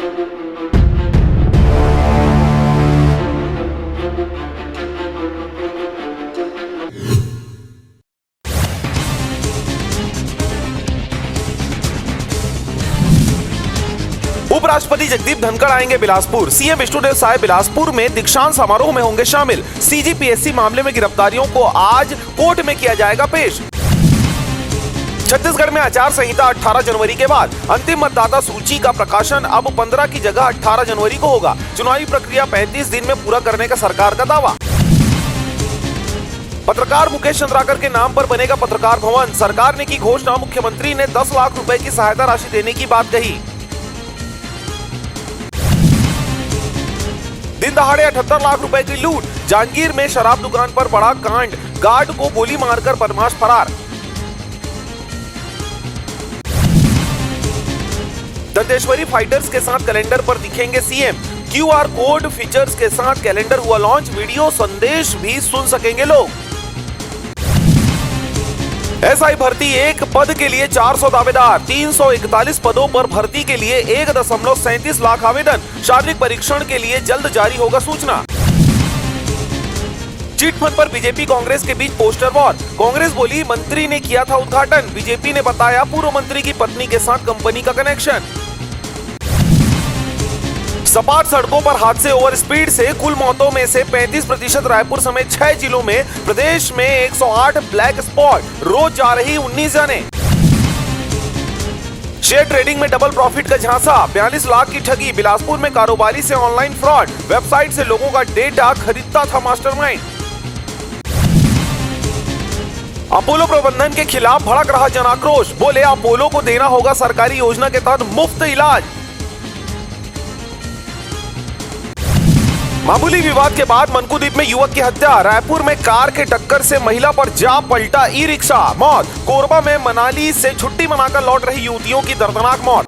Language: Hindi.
उपराष्ट्रपति जगदीप धनखड़ आएंगे बिलासपुर। सीएम विष्णुदेव साय बिलासपुर में दीक्षांत समारोह में होंगे शामिल। सीजीपीएससी मामले में गिरफ्तारियों को आज कोर्ट में किया जाएगा पेश। छत्तीसगढ़ में आचार संहिता 18 जनवरी के बाद अंतिम मतदाता सूची का प्रकाशन अब 15 की जगह 18 जनवरी को होगा। चुनावी प्रक्रिया 35 दिन में पूरा करने का सरकार का दावा। पत्रकार मुकेश चंद्राकर के नाम पर बनेगा पत्रकार भवन। सरकार ने की घोषणा। मुख्यमंत्री ने 10 लाख रुपए की सहायता राशि देने की बात कही। दिन दहाड़े 78 लाख रुपए की लूट। जांजगीर में शराब दुकान पर बड़ा कांड। गार्ड को गोली मारकर बदमाश फरार। दंतेश्वरी फाइटर्स के साथ कैलेंडर पर दिखेंगे सीएम। क्यूआर कोड फीचर्स के साथ कैलेंडर हुआ लॉन्च। वीडियो संदेश भी सुन सकेंगे लोग। एसआई भर्ती एक पद के लिए 400 दावेदार। 341 पदों पर भर्ती के लिए 1.37 लाख आवेदन। शारीरिक परीक्षण के लिए जल्द जारी होगा सूचना। चिट फंड पर बीजेपी कांग्रेस के बीच पोस्टर वॉर। कांग्रेस बोली मंत्री ने किया था उद्घाटन। बीजेपी ने बताया पूर्व मंत्री की पत्नी के साथ कंपनी का कनेक्शन। सपाट सड़कों पर हादसे ओवर स्पीड से कुल मौतों में से 35% रायपुर समेत 6 जिलों में। प्रदेश में 108 ब्लैक स्पॉट। रोज जा रही 19 जाने। शेयर ट्रेडिंग में डबल प्रॉफिट का झांसा। 42 लाख की ठगी। बिलासपुर में कारोबारी से ऑनलाइन फ्रॉड। वेबसाइट से लोगों का डेटा खरीदता था मास्टरमाइंड। अपोलो प्रबंधन के खिलाफ भड़क रहा जन आक्रोश। बोले अपोलो को देना होगा सरकारी योजना के तहत मुफ्त इलाज। मामूली विवाद के बाद मनकुद्वीप में युवक की हत्या। रायपुर में कार के टक्कर से महिला पर जा पलटा ई रिक्शा। मौत। कोरबा में मनाली से छुट्टी मनाकर लौट रही युवतियों की दर्दनाक मौत।